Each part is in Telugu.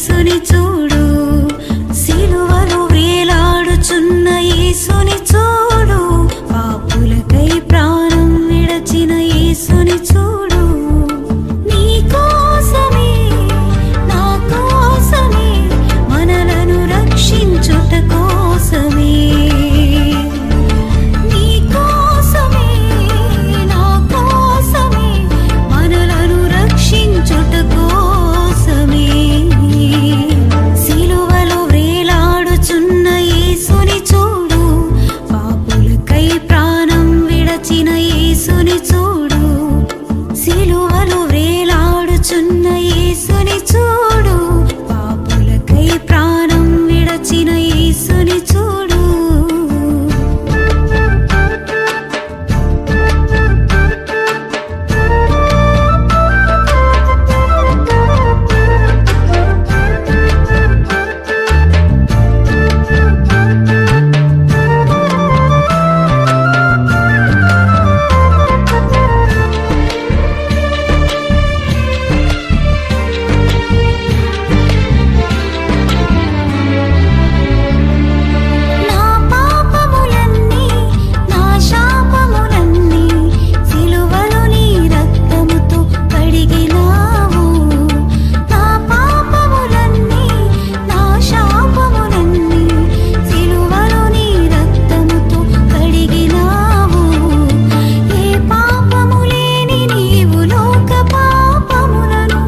యేసుని చూడు, సిలువలో వేలాడుచున్న యేసుని చూడు, పాపులకై ప్రాణం విడచిన యేసుని చూడు. నీ కోసమే నా కోసమే మనలను రక్షించుట కోసమే, నీ కోసమే నా కోసమే మనలను రక్షించుట కోసమే. సిలువలో వేలాడుచున్న యేసుని చూడు, పాపులకై ప్రాణం విడచిన యేసుని చూడు, సిలువలో వేలాడుచున్న యేసుని చూడు, పాపులకై ప్రాణం విడచిన యేసుని చూడు. నా పాపములన్నీ నా శాపములన్నీ సిలువలో నీ రక్తముతో కడిగినావు. నా పాపములన్నీ నా శాపములన్నీ సిలువలో నీ రక్తముతో కడిగినావు. ఏ పాపము లేని నీవు లోక పాపములను,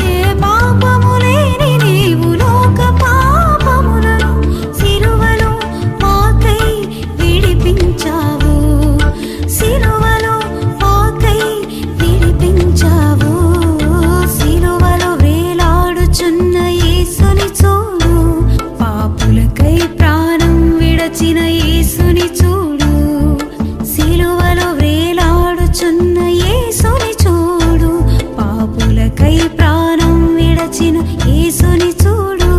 ఏ పాపము లేని నీవు లోక పాపములను సిలువలో మాకై విడిపించావు, సిలువలో మాకై విడిపించావు. సిలువలో వేలాడుచున్న యేసుని చూడు, పాపులకై ప్రాణం విడచిన యేసుని చూడు, సిలువలో వేలాడుచున్న యేసుని చూడు, పాపులకై ప్రాణం విడచిన యేసుని చూడు.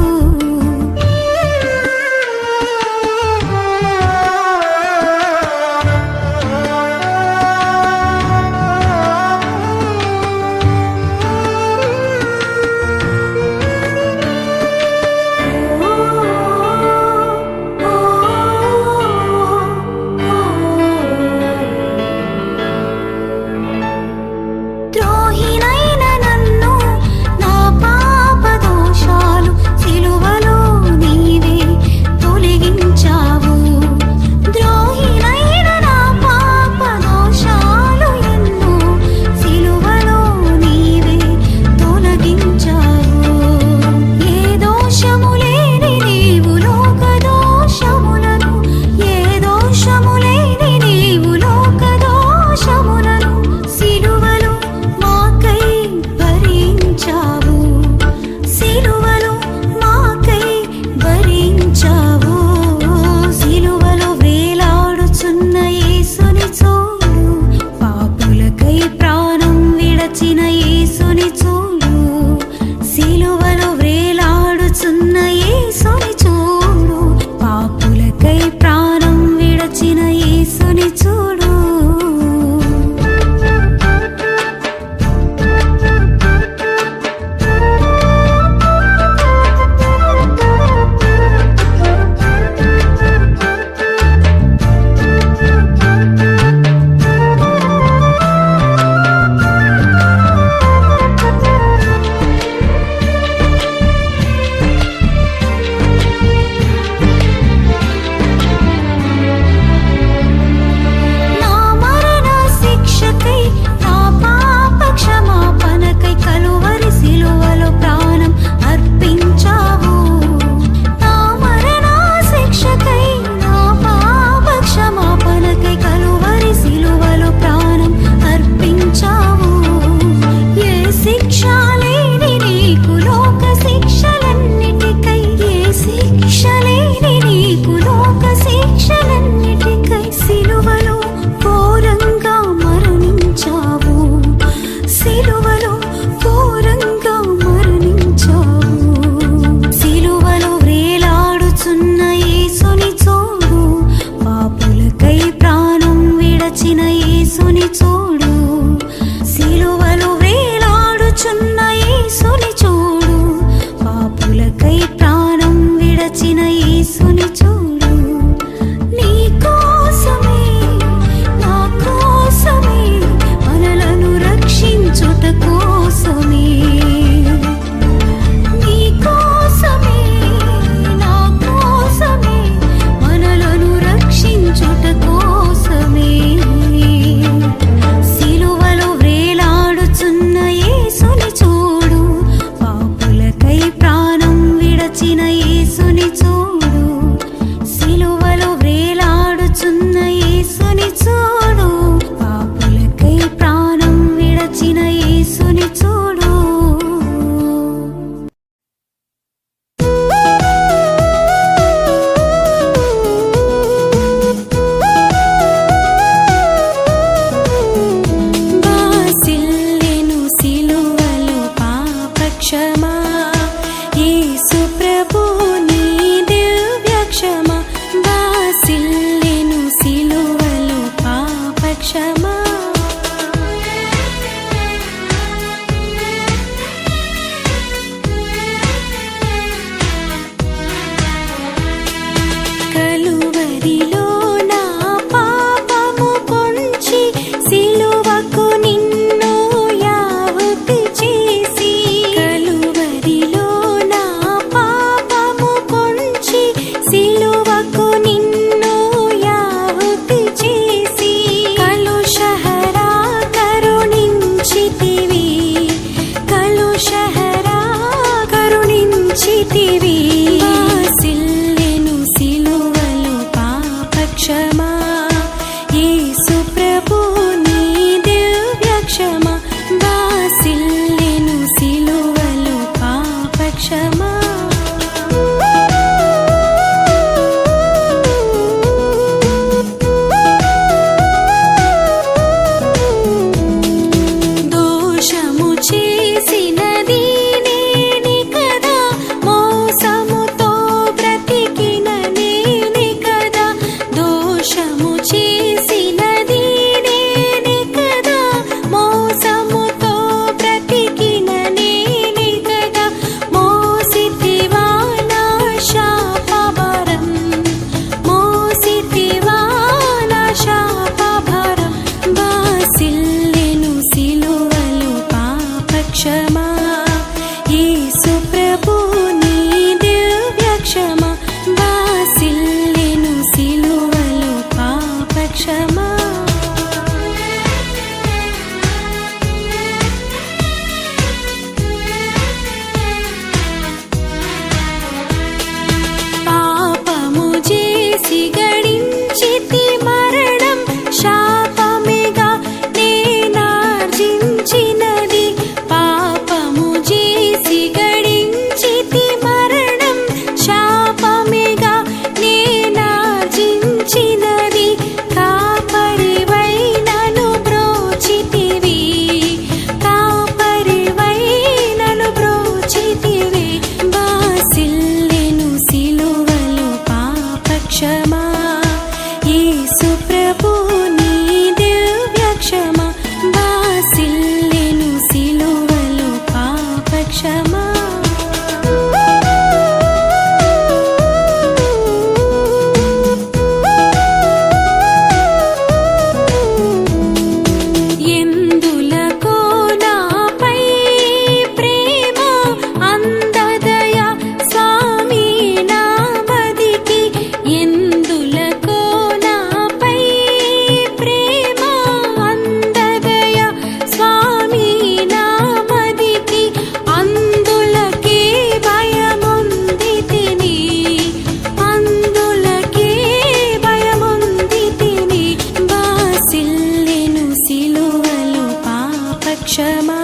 క్షమా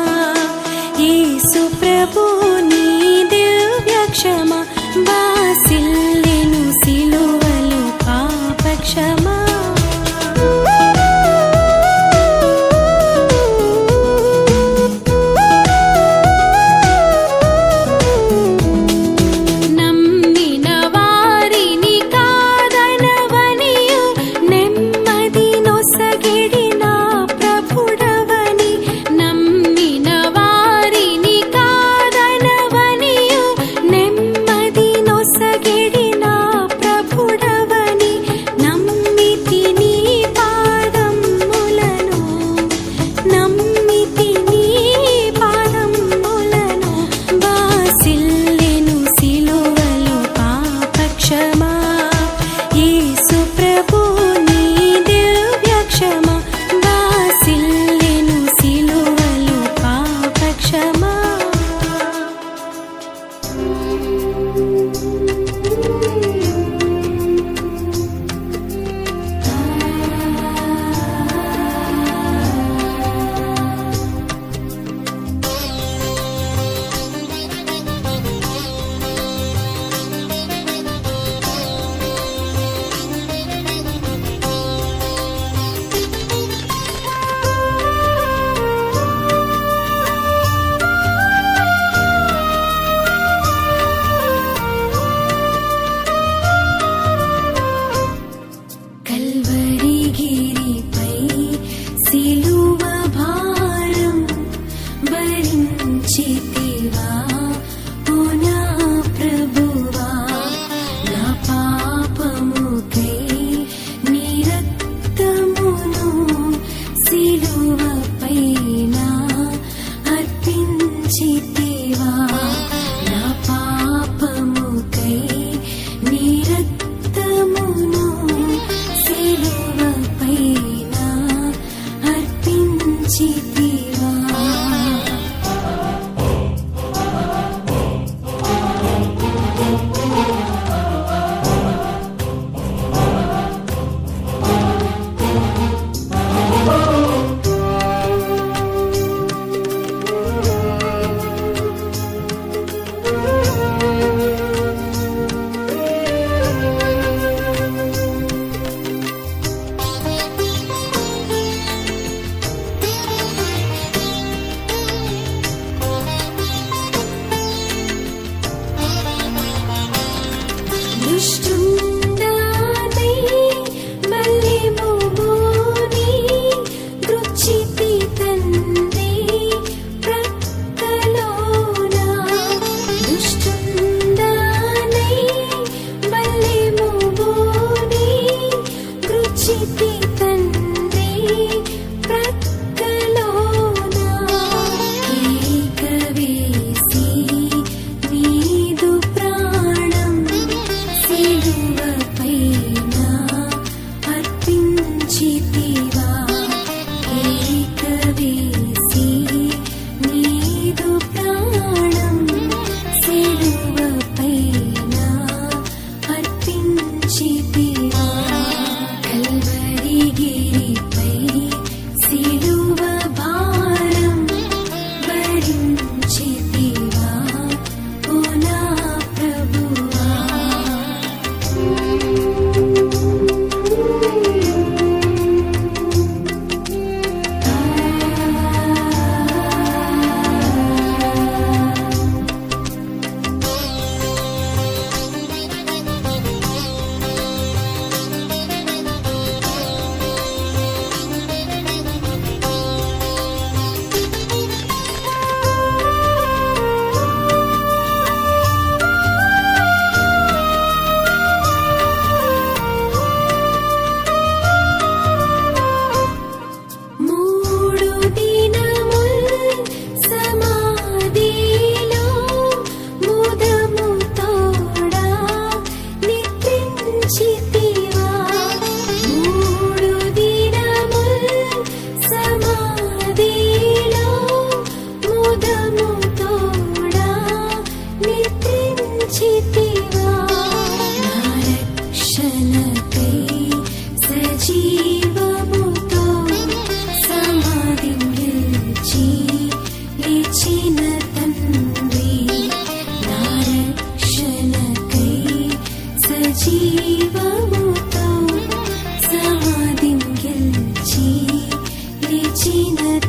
యేసు ప్రభు నీ దివ్య క్షమా బాసిల్లెను సిలువలో పాప క్షమా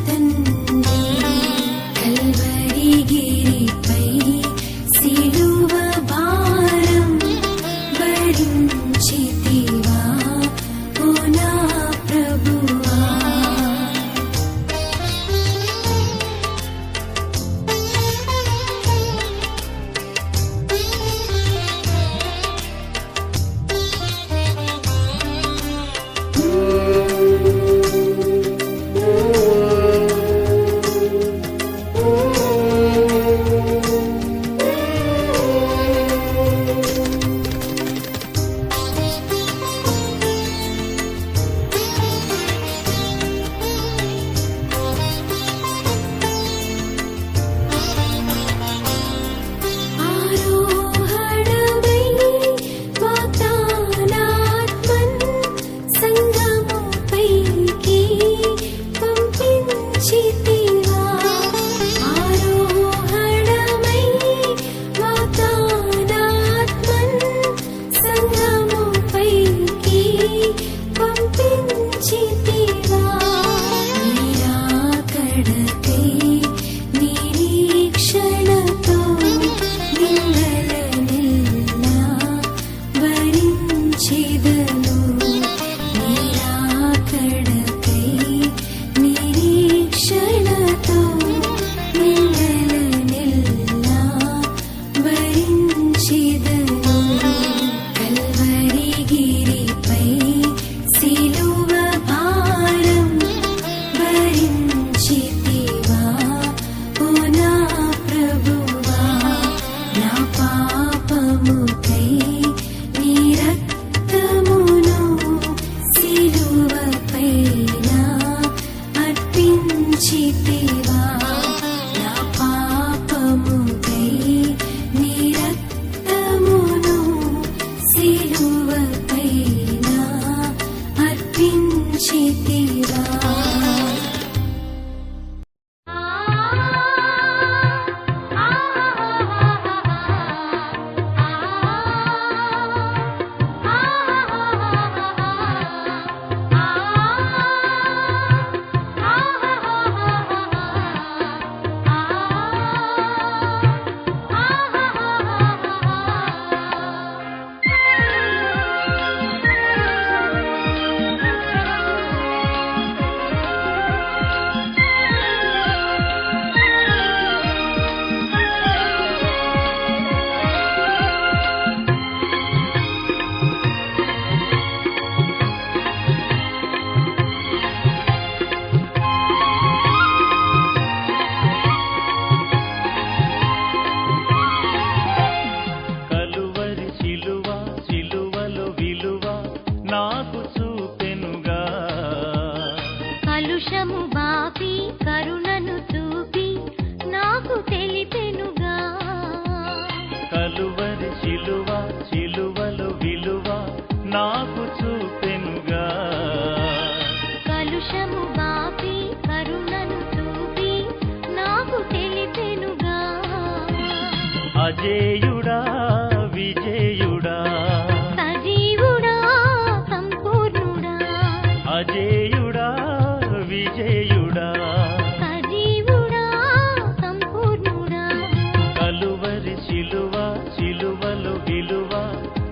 తండ్రి కల్వరి గిరిపై సిలువ భారం భరించితివా ఓ నా ప్రభువా. ఆరోహణమై వాగ్దానాత్మన్ సంగముపైకి పంపించితివా. ఆరోహణమై వాగ్దానాత్మన్ సంగముపైకి పంపించితివా. నిరాకడకై నిరీక్షణతో నిందలనెల్లా భరించెదను. నిరాకడకై నిరీక్షణతో నిందలనెల్లా భరించెదను. కల్వరి గిరిపై సిలువ భారం భరించితివా ఓ నా ప్రభువా. నా పాపముకై నీ రక్తమును సిలువపైన అర్పించితివా. నా పాపముకై నీ రక్తమును సిలువపైన అర్పించితివా. కలువరి శిలువ శిలువలో విలువ నాకు చూపెనుగా. కలుషము బాపి కరుణను చూపి నాకు తెలిపెనుగా. కలువరి శిలువ శిలువలో విలువ నాకు చూపెనుగా. కలుషము బాపి కరుణను చూపి నాకు తెలిపెనుగా. అజేయుడా విజేయుడా సజీవుడా సంపూర్ణుడా. అజేయుడా విజేయుడా సజీవుడా సంపూర్ణుడా. కలువరి శిలువ శిలువలో విలువ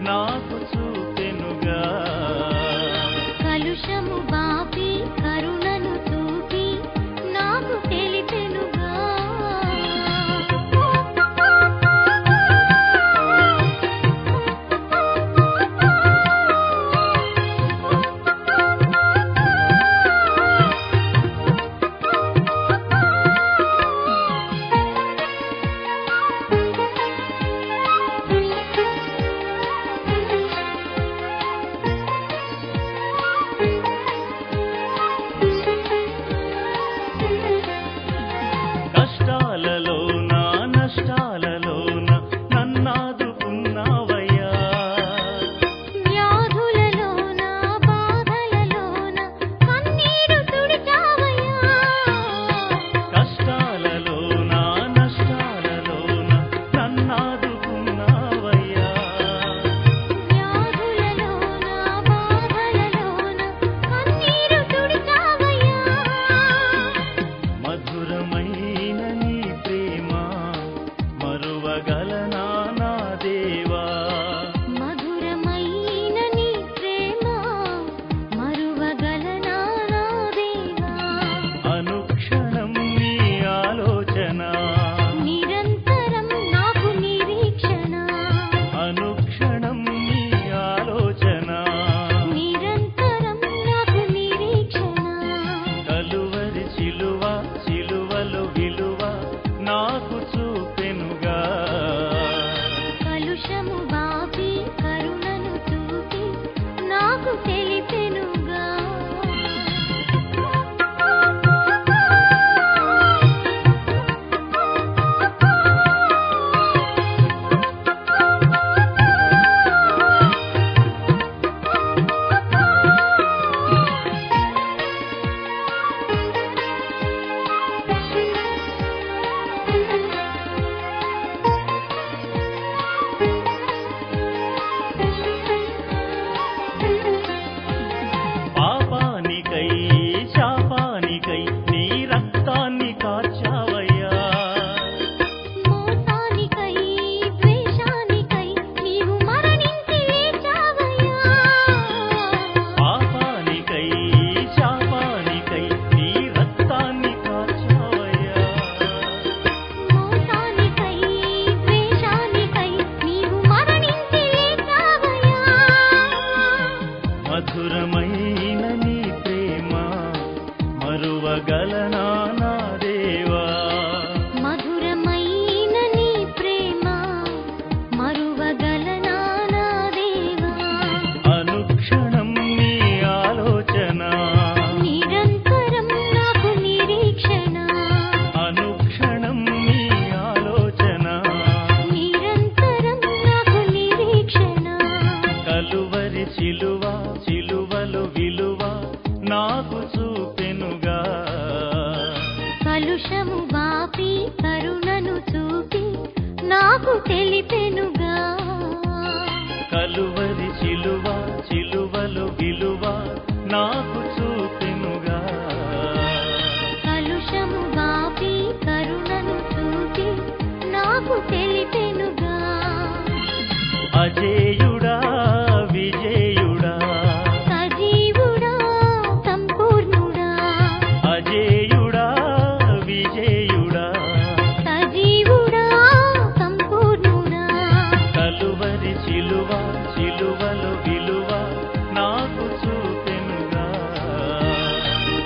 నాకు చూపెనుగా. కలుషము బాపి కరుణను చూపి నాకు తెలిపెనుగా. మరువగలనా నా దేవా మధురమైన నీ ప్రేమ మరువగలనా నా దేవా అనుక్షణం నీ ఆలోచన నిరంతరం నాకు నిరీక్షణ అనుక్షణం నీ ఆలోచన నిరంతరం నాకు నిరీక్షణ కలువరి సిలువ సిలువలు విలువ నాకు చూపెనుగా కలుషము బాపి కరుణను చూపి నాకు తెలిపెనుగా కలువరి సిలువ సిలువలు విలువ నాకు చూపెనుగా కలుషము బాపి కరుణను చూపి నాకు తెలిపెనుగా అజేయుడా విజేయుడా సజీవుడా సంపూర్ణుడా అజేయుడా విజేయుడా సజీవుడా సంపూర్ణుడా కలువరి సిలువ సిలువలు విలువ నాకు చూపెనుగా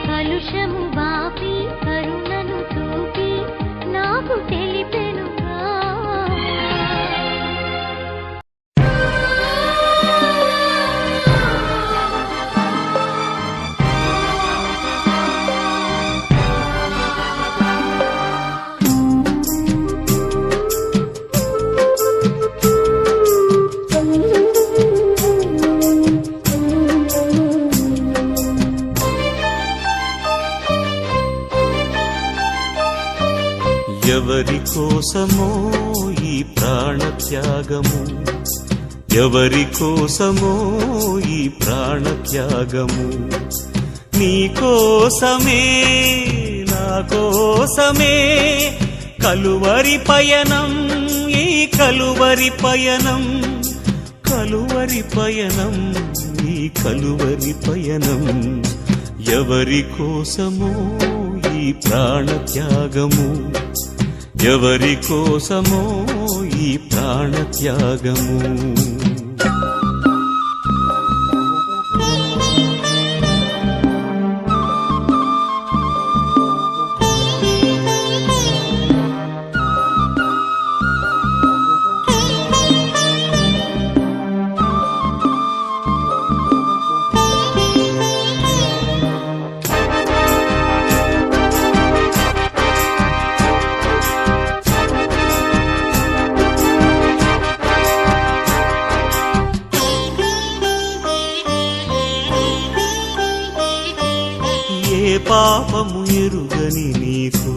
కలుషము బాపి కరుణను చూపి నాకు తెలిపెనుగా ఎవరి కోసమో ఈ ప్రాణత్యాగము ఎవరి కోసమో ఈ ప్రాణత్యాగము నీ కోసమే నా కోసమే కలువరి పయనం ఈ కలువరి పయనం కలువరి పయనం ఈ కలువరి పయనం ఎవరి కోసమో ఈ ప్రాణత్యాగము ఎవరి కోసమో ఈ ప్రాణత్యాగము ఏ పాపము ఎరుగని నీకు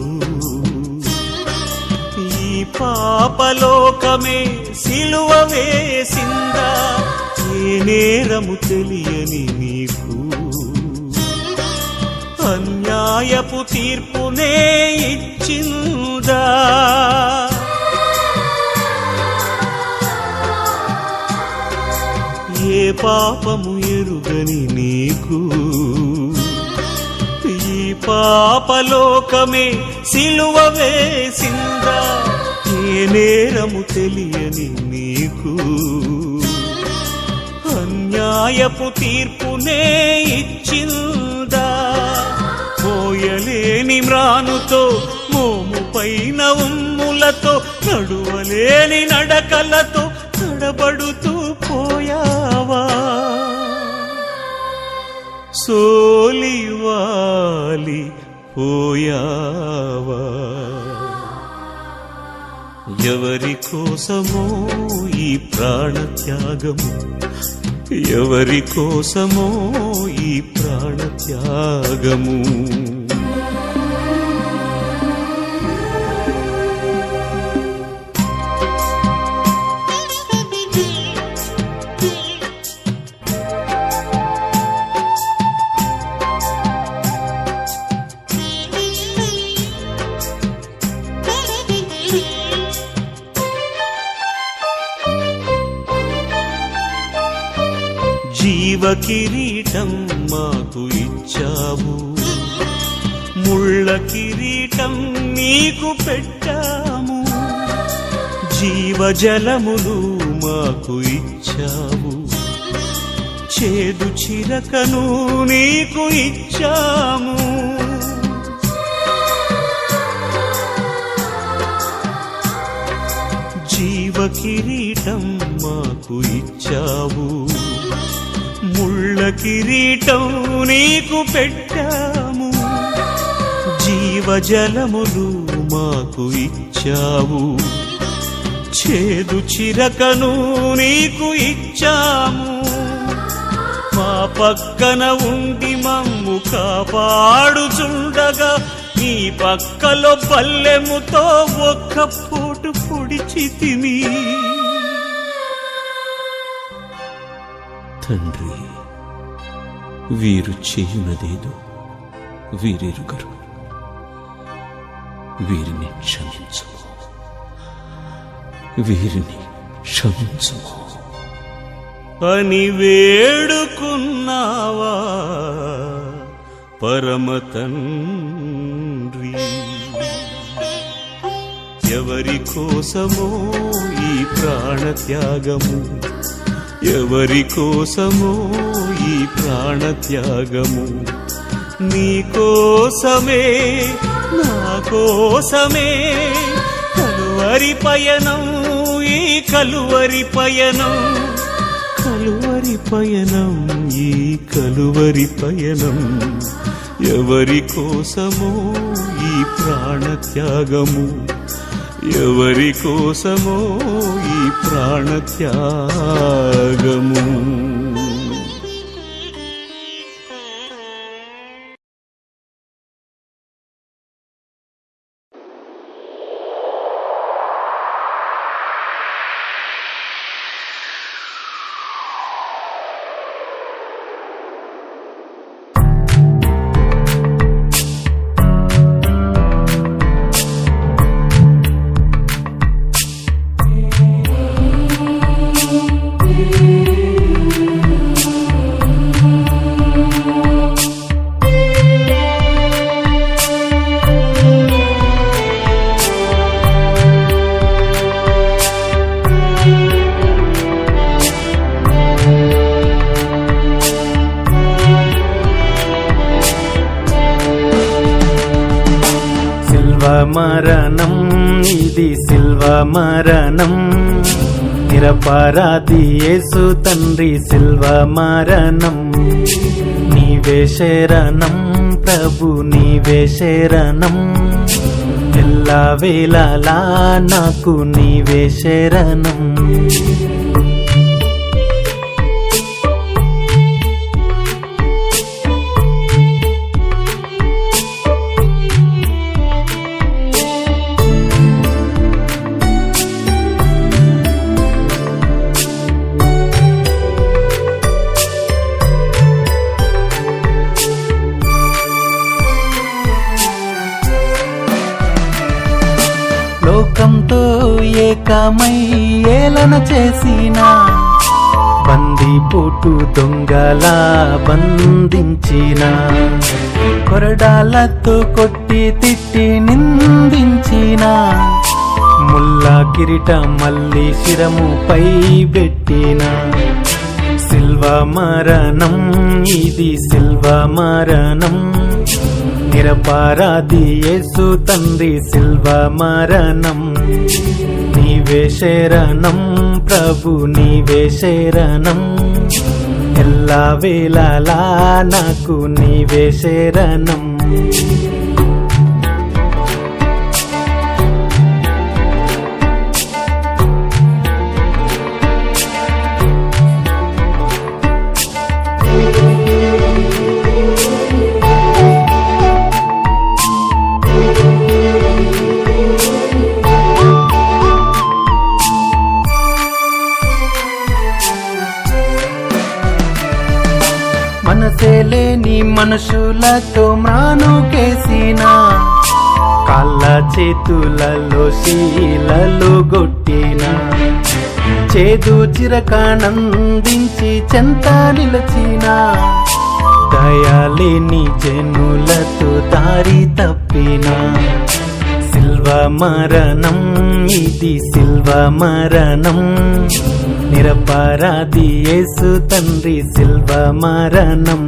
ఈ పాపలోకమే సిలువ వేసిందా ఏ నేరము తెలియని నీకు అన్యాయపు తీర్పునే ఇచ్చిందా ఏ పాపము ఎరుగని నీకు ఈ పాపలోకమే సిలువ వేసిందా ఏ నేరము తెలియని నీకు అన్యాయపు తీర్పునే ఇచ్చిందా పోయలేని మ్రానుతో మోము పైన ఉమ్ములతో నడువలేని నడకలతో తడబడుతూ పోయావా సోలివాలి పోయావా ఎవరి కోసమో ఈ ప్రాణత్యాగము ఎవరి కోసమో ఈ ప్రాణత్యాగము జీవ కిరీటం మాకు ఇచ్చావు ముళ్ళ కిరీటం నీకు పెట్టాము జీవజలములు మాకు ఇచ్చావు చేదు చిరకను నీకు ఇచ్చాము కిరీటం మాకు ఇచ్చావు, ముళ్ళ కిరీటం నీకు పెట్టాము. జీవజలములు మాకు ఇచ్చావు, చేదు చిరకను నీకు ఇచ్చాము. మా పక్కన ఉండి మమ్ము కాపాడుచుండగా నీ పక్కలో పల్లెముతో ఒక్క పోటు పొడిచితిమి. తండ్రి, వీరు చేయునదేదో వీరెరుగరు, వీరిని క్షమించుము, వీరిని క్షమించుము అని వేడుకున్నావా పరమ తండ్రి. ఎవరి కోసమో ఈ ప్రాణత్యాగము, ఎవరి కోసమో ఈ ప్రాణత్యాగము, నీ కోసమే నా కోసమే. కలువరి పయనం, ఈ కలువరి పయనం, కలువరి పయనం, ఈ కలువరి పయనం. ఎవరి కోసమో ఈ ప్రాణత్యాగము, ఎవరి కోసమో ఈ ప్రాణత్యాగము. మరణం ఇది సిల్వ మరణం, నిరపరాధి యేసు తండ్రి సిల్వ మరణం. నీవే శరణం ప్రభు, నీవే శరణం, ఎల్లా వేళలా నాకు నీవే శరణం. లోకంతో ఏకమై ఏలన చేసిన, బందిపోటు దొంగలా బంధించిన, కొరడాలతో కొట్టి తిట్టి నిందించిన, ముల్ల కిరీటం మళ్ళీ శిరముపై పెట్టిన. సిల్వ మరణం ఇది సిల్వ మరణం, నిరపరాధి యేసు తండ్రి సిల్వ మరణం. నీవే శరణం ప్రభు, నీవే శరణం, ఎల్లా వేళలా నాకు నీవే శరణం. మనసేలేని మనుషులతో మ్రానుకేసిన, కాళ్ళ చేతులలో శీలలు గొట్టిన, చేదు చిరకానందించి చెంత నిలచిన, దయాలేని జనులతో దారి తప్పిన. సిల్వ మరణం ఇది సిల్వ మరణం, నిరపరాధి యేసు తండ్రి సిల్వ మరణం.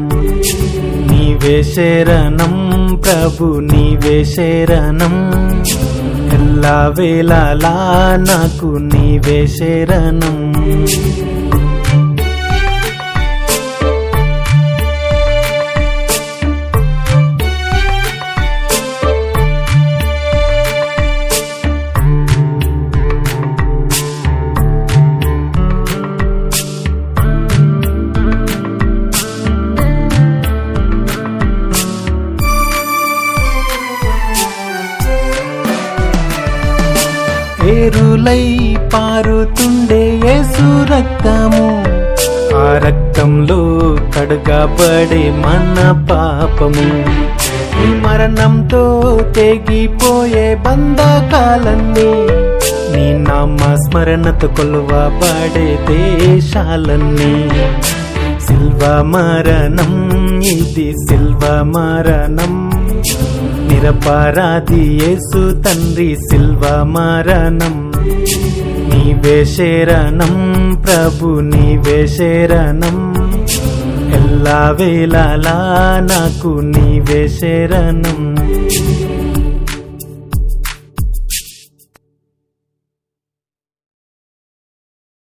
నీవే శరణం ప్రభు, నీవే శరణం, ఎల్లా వేళలా నాకు నీవే శరణం. ఏరులై పారుతుండే యేసు రక్తము, ఆ రక్తంలో కడగబడే మన పాపము. ఈ మరణంతో తెగిపోయే బంధకాలన్నీ, నీ నామ స్మరణతో కొలువబడే దేశాలన్నీ. సిల్వ మరణం, ఇది సిల్వ మరణం, నిరపరాధి యేసు తండ్రి సిల్వ మరణం. నీవే శరణం ప్రభు, నీవే శరణం, ఎల్లా వేళలా నాకు నీవే శరణం.